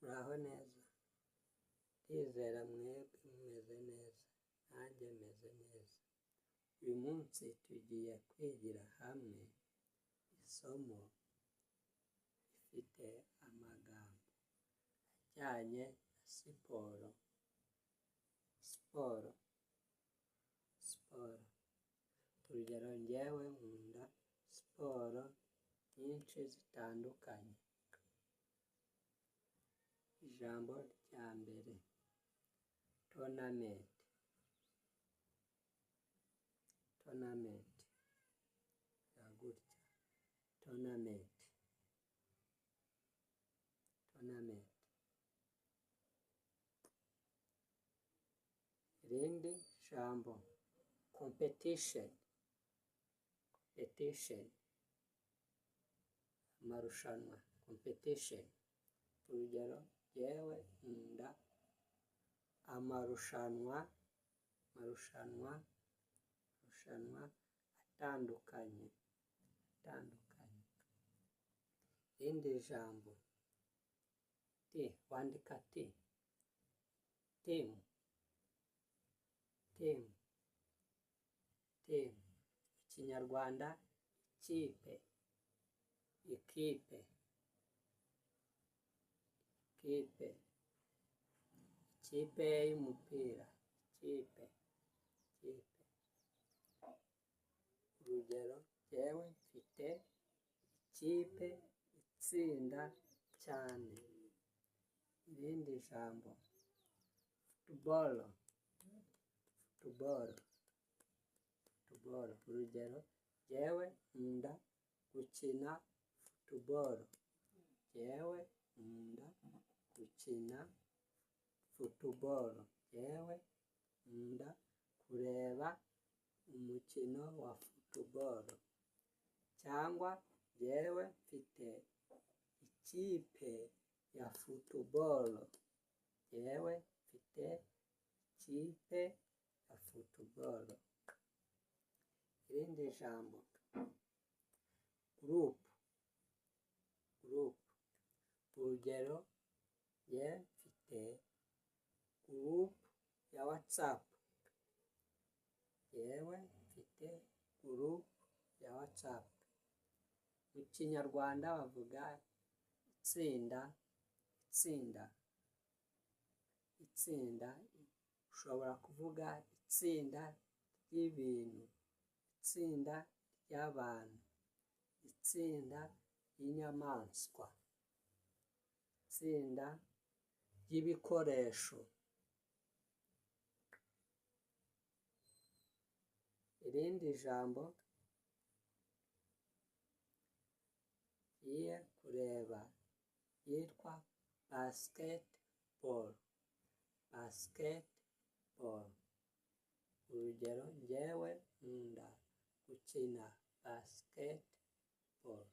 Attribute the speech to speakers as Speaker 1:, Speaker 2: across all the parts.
Speaker 1: muraho neza, ndizera mwebwe mumeze neza, nanjye meze neza. Uyu munsi tugiye kwigira hamwe isomo rifite amagambo ajyanye na siporo. Urugero, njyewe nkunda siporo nyinshi zitandukanye. Ijambo rya mbere, tonamenti. Gutya, tonamenti. Irindi jambo, competition. Amarushanwa, competition. Urugero, yewe nkunda amarushanwa atandukanye. Irindi jambo, wandika timu. Ikinyarwanda, ikipe. Ikipe y'umupira, ikipe. Urugero, yewe mfite ikipe itsinda cyane. Irindi jambo, futuboro. Urugero, yewe nkunda gukina futuboro. Yewe nkunda kureba umukino wa futuboro. Cyangwa yewe mfite ikipe ya futuboro. Irindi jambo, gurupu. Urugero, mfite gurupu ya watsapu. Mu kinyarwanda bavuga itsinda. Ushobora kuvuga itsinda ry'ibintu, itsinda ry'abantu, itsinda ry'inyamaswa, itsinda ry'ibikoresho. Irindi jambo ngiye kureba yitwa basiketiboro. Urugero, njyewe nkunda gukina basiketiboro.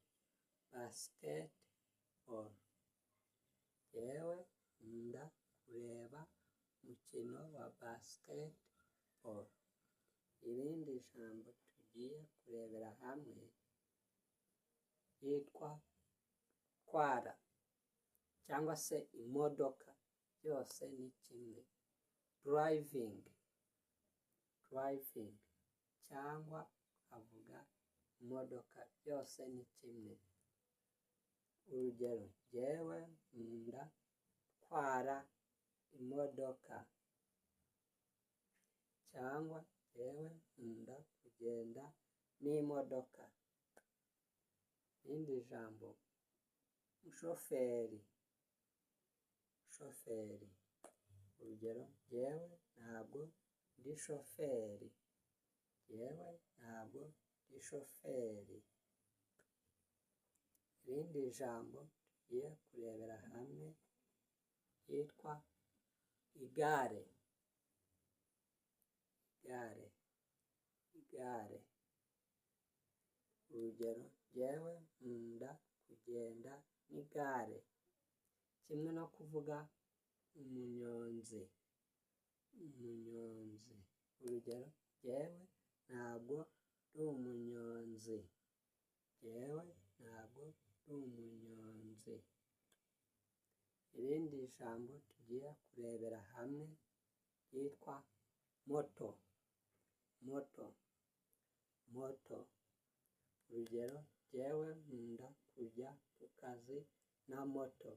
Speaker 1: Yewe nkunda kureba umukino wa basiketiboro. Irindi jambo tugiye kurebera hamwe yitwa gutwara cyangwa se imodoka, byose ni kimwe. Durayivingi cyangwa avuga imodoka, byose ni kimwe. Urugero, njyewe nkunda gutwara imodoka. Cyangwa yewe nkunda kugenda n'imodoka. Irindi jambo, umushoferi. Urugero, njyewe ntabwo ndi shoferi. Irindi jambo tugiye kurebera hamwe yitwa igare. Urugero, njyewe nkunda kugenda n'igare. Kimwe no kuvuga umunyonzi. Urugero, njyewe ntabwo ndi umunyonzi. irindi jambo tugiye kurebera hamwe ryitwa moto. Moto, moto. Urugero, jyewe nkunda kujya ku kazi na moto.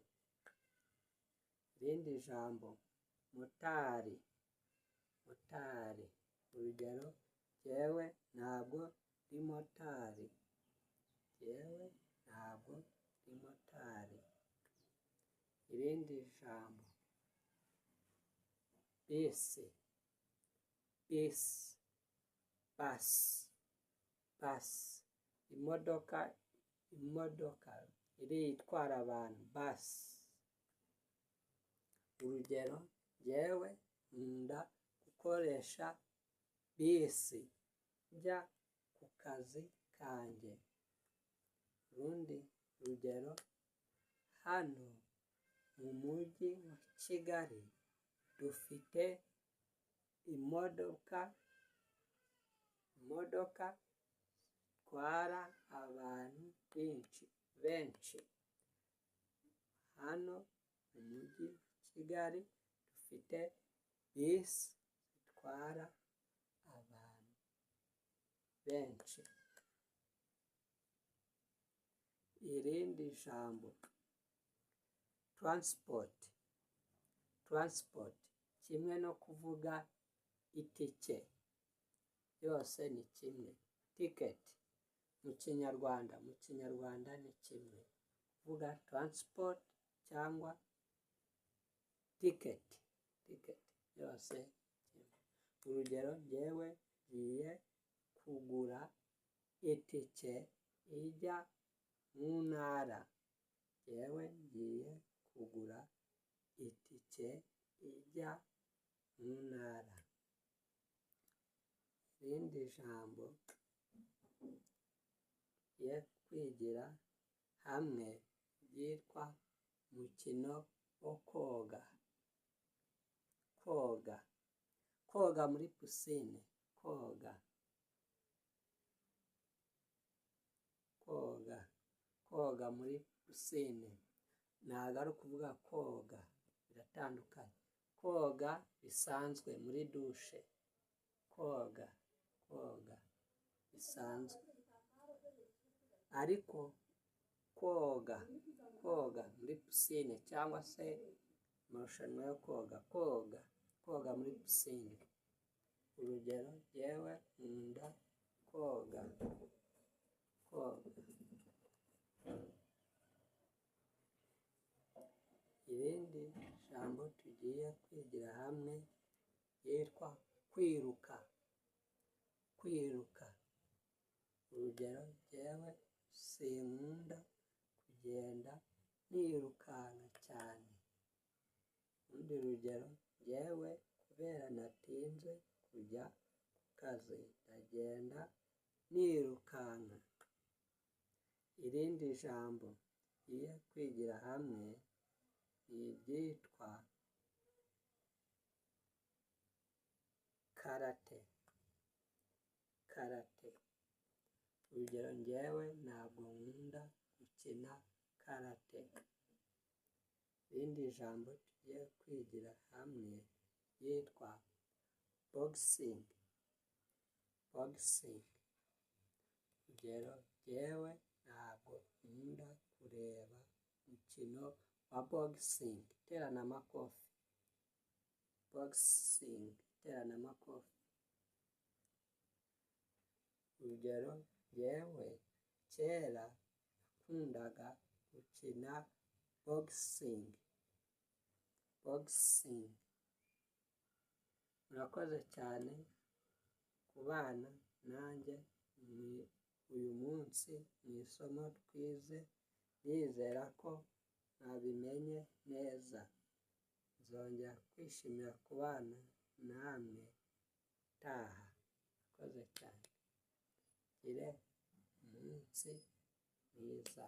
Speaker 1: Irindi jambo, motari, motari. Urugero, jyewe ntabwo ndi motari. Jyewe ntabwo ndi motari. Irindi jambo, bisi, bisi, basi, basi. Imodoka, imodoka iriya itwara abantu, basi. Urugero, jyewe nkunda gukoresha bisi njya ku kazi kanjye. Urundi rugero, hano mu mujyi wa Kigali dufite imodoka zitwara abantu benshi. Hano mu mujyi wa Kigali dufite bisi zitwara abantu benshi. Irindi jambo, transport, transport. Kimwe no kuvuga itike, yose ni kimwe. Ticket mu kinyarwanda ni kimwe. Kuvuga transport cyangwa ticket, ticket yose kimwe. Urugero, jyewe ngiye kugura itike ijya mu ntara. Jyewe ngiye kugura itike ijya mu ntara. Irindi jambo tugiye kwigira hamwe ryitwa umukino wo koga. Koga, koga muri pisine, koga, koga, koga muri pisine. Ntabwo ari ukuvuga koga, biratandukanye. Koga bisanzwe muri dushe, koga, koga bisanzwe. Ariko koga, koga muri pisine cyangwa se amarushanwa yo koga, koga, koga muri pisine. Urugero, jyewe nkunda koga, koga. Irindi jambo tugiye kwigira hamwe ryitwa kwiruka, kwiruka. Urugero, jyewe sinkunda kugenda nirukanka cyane. Urundi rugero, jyewe kubera natinze kujya ku kazi ndagenda nirukanka. Irindi jambo tugiye kwigira hamwe ni iryitwa karate, karate. Urugero, jyewe ntabwo nkunda gukina karate. Irindi jambo tugiye kwigira hamwe ryitwa boxing, boxing. Urugero, jyewe ntabwo nkunda kureba umukino wa boxing, iterana amakofi, boxing, iterana amakofi. Urugero, jyewe kera nakundaga gukina boxing, boxing. Murakoze cyane kubana nanjye uyu munsi mu isomo twize. Ndizera ko mwabimenye neza. Nzongera kwishimira kubana namwe utaha. Murakoze cyane. Gire umunsi mwiza.